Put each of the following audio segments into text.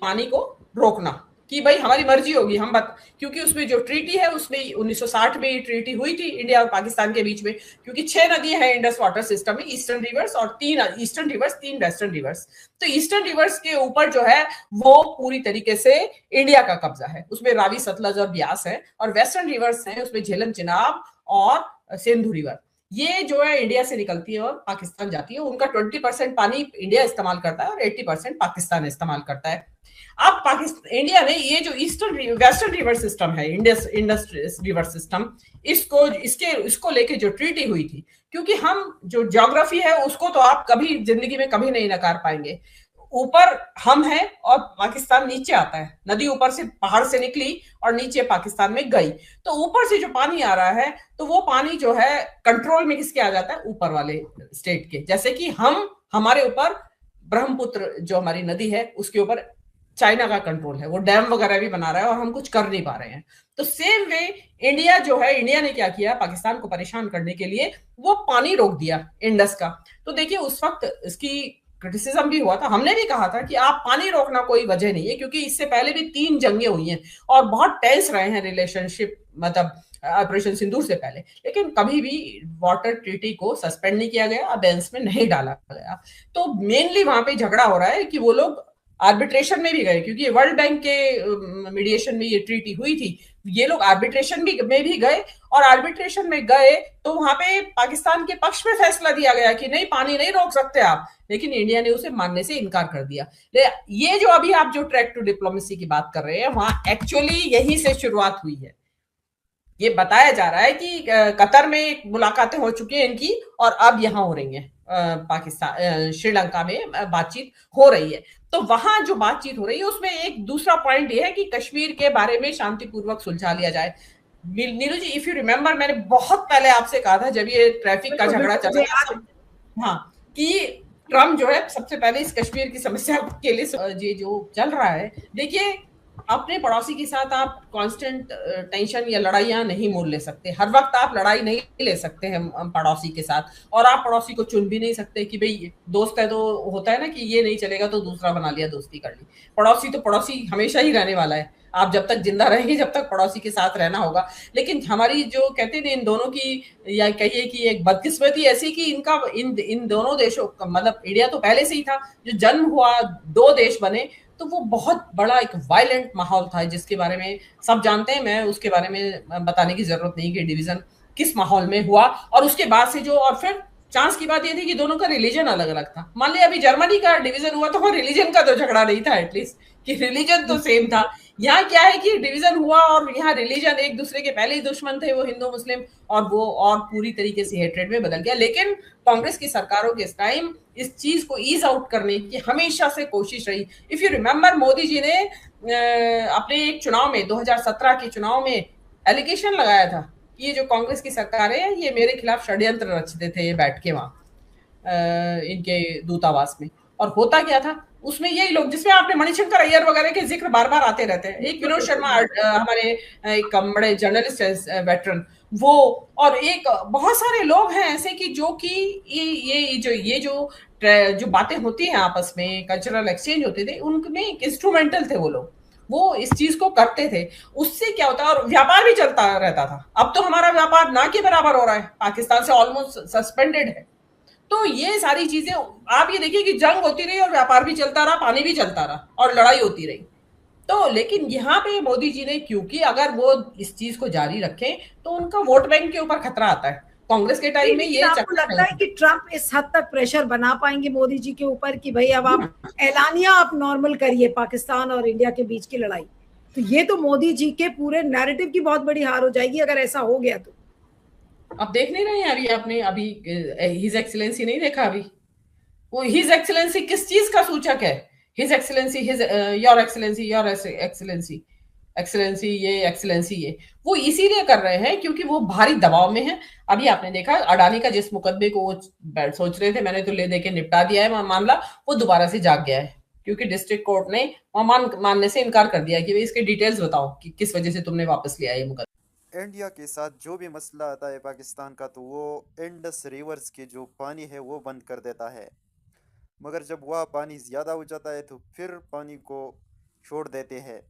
पानी को रोकना, कि भाई हमारी मर्जी होगी हम क्योंकि उसमें जो ट्रीटी है उसमें 1960 में ये ट्रीटी हुई थी इंडिया और पाकिस्तान के बीच में, क्योंकि 6 नदियां हैं इंडस वाटर सिस्टम में, ईस्टर्न रिवर्स और 3 ईस्टर्न रिवर्स 3 वेस्टर्न रिवर्स। तो ईस्टर्न रिवर्स के ऊपर जो है वो पूरी तरीके से इंडिया का कब्जा है, उसमें रावी सतलज और ब्यास है, और वेस्टर्न रिवर्स है उसमें झेलम चिनाब और सिंधु रिवर, ये जो है इंडिया से निकलती है और पाकिस्तान जाती है। उनका 20% पानी इंडिया इस्तेमाल करता है और 80% पाकिस्तान इस्तेमाल करता है। अब पाकिस्तान इंडिया ने ये जो ईस्टर्न वेस्टर्न रिवर सिस्टम है, इंडस इंडस रिवर सिस्टम, इसको लेके जो ट्रीटी हुई थी, क्योंकि हम जो ज्योग्राफी है उसको तो आप कभी जिंदगी में कभी नहीं नकार पाएंगे। ऊपर हम हैं और पाकिस्तान नीचे आता है, नदी ऊपर से पहाड़ से निकली और नीचे पाकिस्तान में गई, तो ऊपर से जो पानी आ रहा है तो वो पानी जो है कंट्रोल में किसके आ जाता है, ऊपर वाले स्टेट के। जैसे कि हमारे ऊपर ब्रह्मपुत्र जो हमारी नदी है उसके ऊपर चाइना का कंट्रोल है, वो डैम वगैरह भी बना रहा है और हम कुछ कर नहीं पा रहे हैं। तो सेम वे इंडिया जो है, इंडिया ने क्या किया, पाकिस्तान को परेशान करने के लिए वो पानी रोक दिया इंडस का। तो देखिए उस वक्त इसकी क्रिटिसिज्म भी हुआ था, हमने भी कहा था कि आप पानी रोकना कोई वजह नहीं है, क्योंकि इससे पहले भी 3 जंगें हुई हैं और बहुत टेंस रहे हैं रिलेशनशिप, मतलब ऑपरेशन सिंदूर से पहले, लेकिन कभी भी वाटर ट्रीटी को सस्पेंड नहीं किया गया, अबेंस में नहीं डाला गया। तो मेनली वहां पे झगड़ा हो रहा है कि वो लोग आर्बिट्रेशन में भी गए, क्योंकि वर्ल्ड बैंक के मीडिएशन में ये ट्रीटी हुई थी, ये लोग आर्बिट्रेशन में भी गए, और आर्बिट्रेशन में गए तो वहां पे पाकिस्तान के पक्ष में फैसला दिया गया कि नहीं, पानी नहीं रोक सकते आप, लेकिन इंडिया ने उसे मानने से इनकार कर दिया। ये जो अभी आप जो ट्रैक टू डिप्लोमेसी की बात कर रहे हैं, वहां एक्चुअली यहीं से शुरुआत हुई है। ये बताया जा रहा है कि कतर में मुलाकातें हो चुकी हैं इनकी, और अब यहां हो रही हैं, पाकिस्तान श्रीलंका में बातचीत हो रही है। तो वहां जो बातचीत हो रही है उसमें एक दूसरा पॉइंट ये है कि कश्मीर के बारे में शांतिपूर्वक सुलझा लिया जाए। नीलू जी, इफ यू रिमेंबर, मैंने बहुत पहले आपसे कहा था जब ये ट्रैफिक का बिल्कुल झगड़ा बिल्कुल चला मुझे था याद है। हाँ, कि ट्रम्प जो है सबसे पहले इस कश्मीर की समस्या के लिए ये जो चल रहा है, देखिए अपने पड़ोसी के साथ आप कांस्टेंट टेंशन या लड़ाइयां नहीं मोल ले सकते, हर वक्त आप लड़ाई नहीं ले सकते हैं पड़ोसी के साथ, और आप पड़ोसी को चुन भी नहीं सकते कि भाई दोस्त है तो होता है ना कि ये नहीं चलेगा तो दूसरा बना लिया, दोस्ती कर ली। पड़ोसी तो पड़ोसी हमेशा ही रहने वाला है, आप जब तक जिंदा रहेंगे जब तक पड़ोसी के साथ रहना होगा। लेकिन हमारी जो कहते थे इन दोनों की, या कहिए कि एक बदकिस्मती ऐसी कि इनका इन दोनों देशों का, मतलब इंडिया तो पहले से ही था, जो जन्म हुआ 2 देश बने, तो वो बहुत बड़ा एक वायलेंट माहौल था जिसके बारे में सब जानते हैं, मैं उसके बारे में बताने की जरूरत नहीं कि डिवीजन किस माहौल में हुआ। और उसके बाद से जो, और फिर चांस की बात ये थी कि दोनों का रिलीजन अलग अलग था। मान लिया अभी जर्मनी का डिवीजन हुआ तो रिलीजन का तो झगड़ा नहीं था, एटलीस्ट कि रिलीजन तो सेम था। यहाँ क्या है कि डिवीजन हुआ और यहाँ रिलीजन एक दूसरे के पहले ही दुश्मन थे, वो हिंदू मुस्लिम, और वो और पूरी तरीके से हेट्रेड में बदल गया। लेकिन कांग्रेस की सरकारों के टाइम इस चीज को ईज आउट करने की हमेशा से कोशिश रही। If you remember, Modi ji ने अपने एक चुनाव में 2017 के चुनाव में एलिगेशन लगाया था कि ये जो कांग्रेस की सरकार है ये मेरे खिलाफ षड्यंत्र रचते थे, ये बैठ के वहां इनके दूतावास में। और होता क्या था उसमें, यही लोग जिसमें आपने मणिशंकर अय्यर वगैरह के जिक्र बार बार आते रहते हैं, एक बिल्कुल विनोद बिल्कुल शर्मा बिल्कुल। हमारे एक बड़े जर्नलिस्ट है, वेटरन, वो, और एक बहुत सारे लोग हैं ऐसे कि जो कि ये जो बातें होती हैं आपस में, कल्चरल एक्सचेंज होते थे, उनमें इंस्ट्रूमेंटल थे वो लोग, वो इस चीज को करते थे। उससे क्या होता है, और व्यापार भी चलता रहता था। अब तो हमारा व्यापार ना के बराबर हो रहा है, पाकिस्तान से ऑलमोस्ट सस्पेंडेड है। तो ये सारी चीजें आप ये देखिए कि जंग होती रही और व्यापार भी चलता रहा, पानी भी चलता रहा और लड़ाई होती रही। तो लेकिन यहाँ पे मोदी जी ने, क्योंकि अगर वो इस चीज को जारी रखें तो उनका वोट बैंक के ऊपर खतरा आता है। कांग्रेस के नहीं टाइम में लेकिन ये आपको चक्कर लगता नहीं है कि ट्रम्प इस हद तक प्रेशर बना पाएंगे मोदी जी के ऊपर कि भाई अब आप था। ऐलानिया आप नॉर्मल करिए पाकिस्तान और इंडिया के बीच की लड़ाई? तो ये तो मोदी जी के पूरे नैरेटिव की बहुत बड़ी हार हो जाएगी अगर ऐसा हो गया तो। अब देख नहीं रहे हैं, अभी आपने अभी हिज एक्सीलेंसी नहीं देखा अभी, वो हिज एक्सीलेंसी किस चीज का सूचक है? His excellency, his your excellency, your excellency, excellency ये, एक्सीलेंसी ये, वो इसीलिए कर रहे हैं क्योंकि वो भारी दबाव में है। अभी आपने देखा अडानी का जिस मुकदमे को वो सोच रहे थे मैंने तो ले दे के निपटा दिया है मामला, वो दोबारा से जाग गया है, क्योंकि डिस्ट्रिक्ट कोर्ट ने मानने से इनकार कर दिया कि भाई इसके डिटेल्स बताओ कि किस वजह से तुमने वापस लिया ये मुकदमा। इंडिया के साथ जो भी मसला आता है पाकिस्तान का, तो वो इंडस रिवर्स के जो पानी है वो बंद कर देता है। मगर जब वह पानी ज़्यादा हो जाता है तो फिर पानी को छोड़ देते हैं।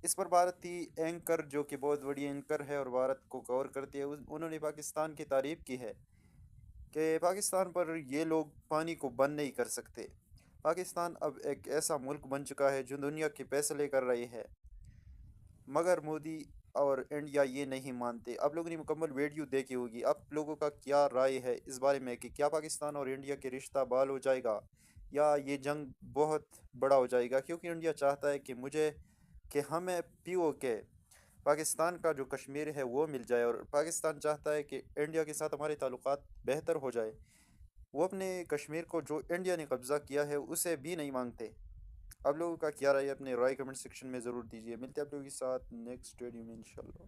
इस पर भारतीय एंकर जो कि बहुत बड़ी एंकर है और भारत को कवर करती है, उन्होंने पाकिस्तान की तारीफ की है कि पाकिस्तान पर ये लोग पानी को बंद नहीं कर सकते। पाकिस्तान अब एक ऐसा मुल्क बन चुका है जो दुनिया के फैसले कर रही है, मगर मोदी और इंडिया ये नहीं मानते। आप लोगों ने मुकम्मल वीडियो देखी होगी। आप लोगों का क्या राय है इस बारे में कि क्या पाकिस्तान और इंडिया के रिश्ता बहाल हो जाएगा या ये जंग बहुत बड़ा हो जाएगा? क्योंकि इंडिया चाहता है कि हमें पीओ के पाकिस्तान का जो कश्मीर है वो मिल जाए, और पाकिस्तान चाहता है कि इंडिया के साथ हमारे ताल्लुकात बेहतर हो जाए। वो अपने कश्मीर को जो इंडिया ने कब्ज़ा किया है उसे भी नहीं मांगते। आप लोगों का क्या राय है? अपने राय कमेंट सेक्शन में ज़रूर दीजिए। मिलते हैं आप लोगों के साथ नेक्स्ट वीडियो में इंशाल्लाह।